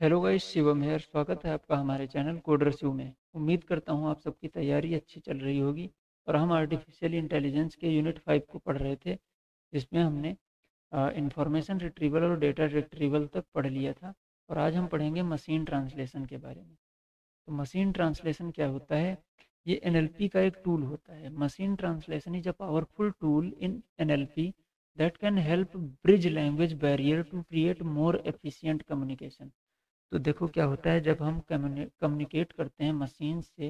Hello guys, Shivam है। स्वागत है आपका हमारे चैनल कोडरस्यू में। उम्मीद करता हूँ आप सबकी तैयारी अच्छी चल रही होगी। और हम आर्टिफिशियल इंटेलिजेंस के यूनिट 5 को पढ़ रहे थे, जिसमें हमने इंफॉर्मेशन रिट्रीवल और डेटा रिट्रीवल तक पढ़ लिया था। और आज हम पढ़ेंगे मशीन ट्रांसलेशन के बारे में। तो मशीन ट्रांसलेशन क्या होता है? ये एनएलपी का एक टूल होता है। Machine translation is a powerful tool in NLP that can help bridge language barrier to create more efficient communication. तो देखो क्या होता है, जब हम कम्युनिकेट करते हैं मशीन से,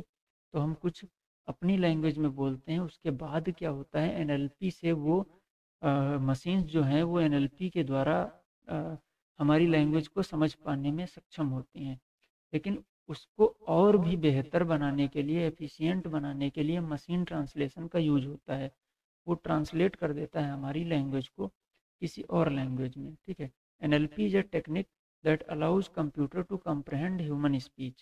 तो हम कुछ अपनी लैंग्वेज में बोलते हैं। उसके बाद क्या होता है, एनएलपी से वो मशीन्स जो हैं वो एनएलपी के द्वारा अ, हमारी लैंग्वेज को समझ पाने में सक्षम होती हैं। लेकिन उसको और भी बेहतर बनाने के लिए, एफिशिएंट बनाने के लिए मशीन ट्रांसलेशन का यूज होता है। वो ट्रांसलेट कर देता है हमारी लैंग्वेज को किसी और लैंग्वेज में। ठीक है। NLP is a technique that allows computer to comprehend human speech.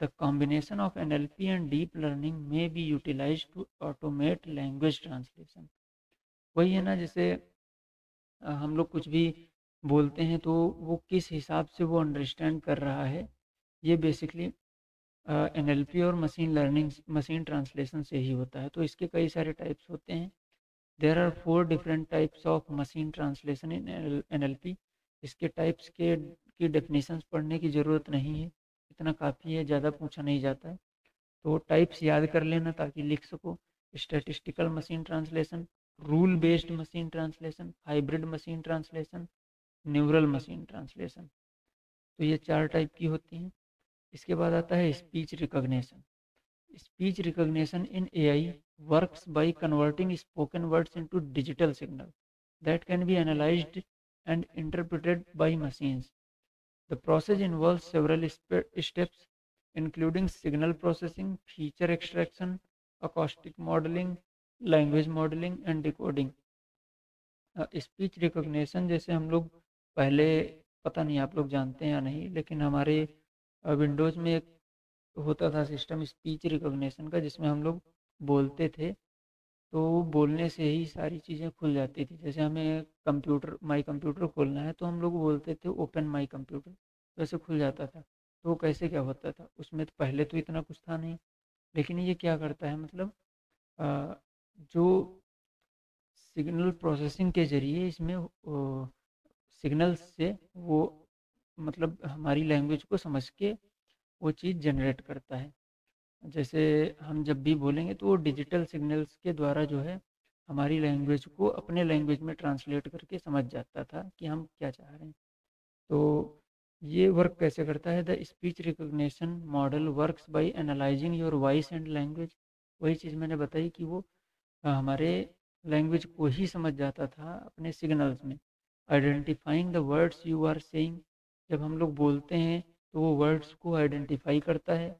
The combination of NLP and deep learning may be utilized to automate language translation. वही है ना, जैसे हम लोग कुछ भी बोलते हैं तो वो किस हिसाब से वो अंडरस्टैंड कर रहा है, ये बेसिकली एनएलपी और मशीन लर्निंग, मशीन ट्रांसलेशन से ही होता है। तो इसके कई सारे टाइप्स होते हैं। There are 4 different types of machine translation in NLP. इसके टाइप्स की डेफिनेशंस पढ़ने की ज़रूरत नहीं है, इतना काफ़ी है, ज़्यादा पूछा नहीं जाता है। तो टाइप्स याद कर लेना ताकि लिख सको। Statistical machine translation, rule based machine translation, hybrid machine translation, neural machine translation. तो ये 4 टाइप की होती हैं। इसके बाद आता है speech recognition. Speech recognition in AI works by converting spoken words into digital signal that can be analyzed and interpreted by machines. The process involves several steps, including signal processing, feature extraction, acoustic modeling, language modeling, and decoding. Speech recognition जैसे हम लोग पहले, पता नहीं आप लोग जानते हैं या नहीं, लेकिन हमारे विंडोज़ में एक होता था सिस्टम स्पीच रिकॉग्निशन का, जिसमें हम लोग बोलते थे तो बोलने से ही सारी चीज़ें खुल जाती थी। जैसे हमें कंप्यूटर, माई कंप्यूटर खोलना है तो हम लोग बोलते थे ओपन माई कंप्यूटर, वैसे खुल जाता था। तो वो कैसे क्या होता था, उसमें तो पहले तो इतना कुछ था नहीं। लेकिन ये क्या करता है, मतलब अ, जो सिग्नल प्रोसेसिंग के ज़रिए इसमें सिग्नल्स से वो, मतलब हमारी लैंग्वेज को समझ के वो चीज़ जनरेट करता है। जैसे हम जब भी बोलेंगे तो वो डिजिटल सिग्नल्स के द्वारा जो है हमारी लैंग्वेज को अपने लैंग्वेज में ट्रांसलेट करके समझ जाता था कि हम क्या चाह रहे हैं। तो ये वर्क कैसे करता है? The speech recognition model works by analysing your voice and language. वही चीज़ मैंने बताई कि वो हमारे लैंग्वेज को ही समझ जाता था अपने सिग्नल्स में। Identifying the words you are saying, जब हम लोग बोलते हैं तो वो वर्ड्स को आइडेंटिफाई करता है।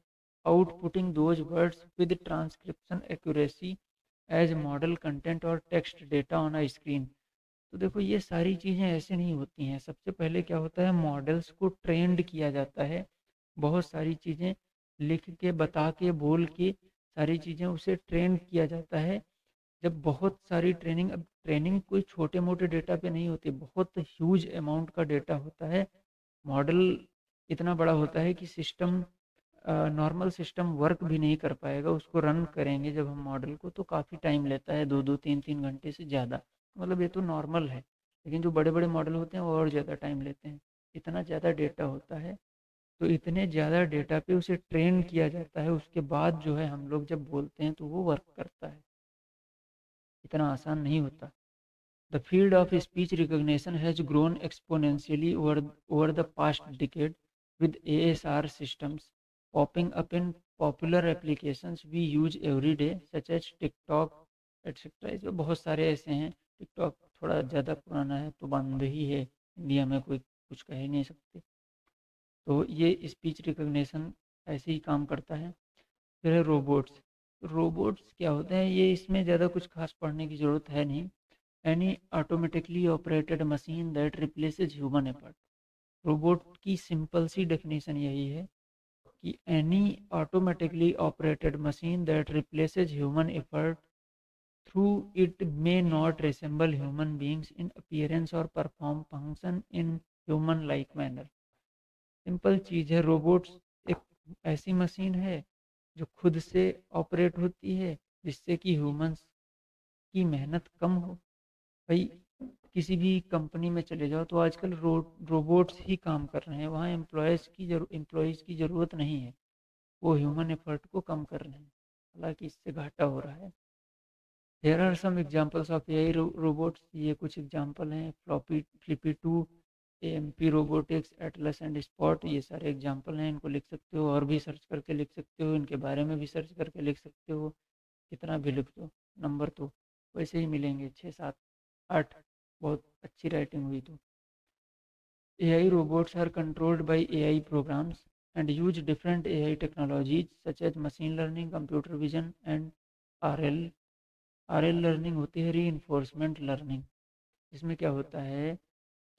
Outputting those words with transcription accuracy as model content और text data on a screen. तो देखो ये सारी चीज़ें ऐसे नहीं होती हैं। सबसे पहले क्या होता है, मॉडल्स को ट्रेंड किया जाता है। बहुत सारी चीज़ें लिख के, बता के, बोल के सारी चीज़ें उसे ट्रेन किया जाता है। जब बहुत सारी ट्रेनिंग, अब ट्रेनिंग कोई छोटे मोटे डेटा पे नहीं होती, बहुत ह्यूज अमाउंट का डेटा होता है। मॉडल इतना बड़ा होता है कि सिस्टम, नॉर्मल सिस्टम वर्क भी नहीं कर पाएगा। उसको रन करेंगे जब हम मॉडल को, तो काफ़ी टाइम लेता है, 2-2 3-3 घंटे से ज़्यादा। मतलब ये तो नॉर्मल है। लेकिन जो बड़े बड़े मॉडल होते हैं वो और ज़्यादा टाइम लेते हैं। इतना ज़्यादा डेटा होता है। तो इतने ज़्यादा डेटा पे उसे ट्रेन किया जाता है, उसके बाद जो है हम लोग जब बोलते हैं तो वो वर्क करता है। इतना आसान नहीं होता। The field of speech recognition has grown exponentially over the past decade, with ASR systems popping up in popular applications we use every day, such as TikTok, etc. इसमें बहुत सारे ऐसे हैं। टिकटॉक थोड़ा ज़्यादा पुराना है तो बंद ही है, इंडिया में कोई कुछ कह ही नहीं सकते। तो ये स्पीच रिकग्निशन ऐसे ही काम करता है। फिर है रोबोट्स। रोबोट्स क्या होते हैं, ये इसमें ज़्यादा कुछ खास पढ़ने की ज़रूरत है नहीं। Any automatically operated machine that replaces human effort. Robot की सिंपल सी डेफिनेशन यही है कि any automatically operated machine that replaces human effort through it may not resemble human beings in appearance और perform function in human like manner. Simple चीज़ है, robots एक ऐसी मशीन है जो खुद से ऑपरेट होती है, जिससे कि ह्यूमंस की मेहनत कम हो। भाई किसी भी कंपनी में चले जाओ तो आजकल रोबोट्स ही काम कर रहे हैं, वहाँ एम्प्लॉयज़ की ज़रूरत नहीं है, वो ह्यूमन एफर्ट को कम कर रहे हैं, हालांकि इससे घाटा हो रहा है। There are some examples of AI robots, ये कुछ एग्जांपल हैं, Flippy 2, AMP robotics, Atlas and Spot, ये सारे एग्जांपल हैं, इनको लिख सकते हो और भी सर्च करके लिख सकते हो, इनके बारे में भी सर्च करके लिख सकते हो, कितना भी लिख दो, नंबर तो वैसे ही मिलेंगे, 6 7 8, बहुत अच्छी राइटिंग हुई तो। AI robots are controlled by AI programs and use different AI technologies such as machine learning, computer vision and RL RL learning होती है रीइंफोर्समेंट लर्निंग। इसमें क्या होता है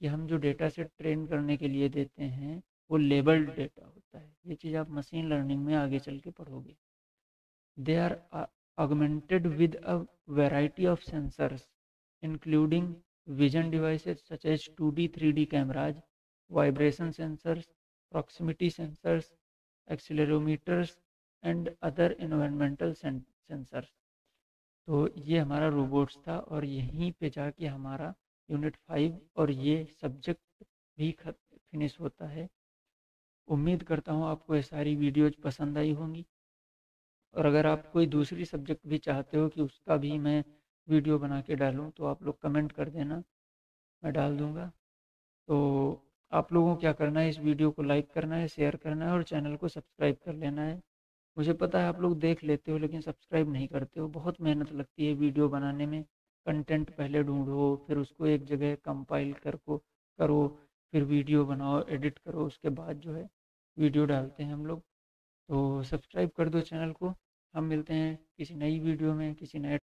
कि हम जो डेटा सेट ट्रेन करने के लिए देते हैं वो लेबल्ड डेटा होता है, ये चीज़ आप मशीन लर्निंग में आगे चल के पढ़ोगे। They are augmented with a variety of sensors including vision devices such as 2D 3D cameras, vibration sensors, proximity sensors, accelerometers and other environmental sensors। तो ये हमारा रोबोट्स था और यहीं पे जाके हमारा यूनिट 5 और ये सब्जेक्ट भी फिनिश होता है। उम्मीद करता हूँ आपको ये सारी वीडियोज पसंद आई होंगी, और अगर आप कोई दूसरी सब्जेक्ट भी चाहते हो कि उसका भी मैं वीडियो बना के डालूँ तो आप लोग कमेंट कर देना, मैं डाल दूँगा। तो आप लोगों को क्या करना है, इस वीडियो को लाइक करना है, शेयर करना है और चैनल को सब्सक्राइब कर लेना है। मुझे पता है आप लोग देख लेते हो लेकिन सब्सक्राइब नहीं करते हो, बहुत मेहनत लगती है वीडियो बनाने में। कंटेंट पहले ढूंढो, फिर उसको एक जगह कंपाइल करो, फिर वीडियो बनाओ, एडिट करो, उसके बाद जो है वीडियो डालते हैं हम लोग। तो सब्सक्राइब कर दो चैनल को। हम मिलते हैं किसी नई वीडियो में, किसी नए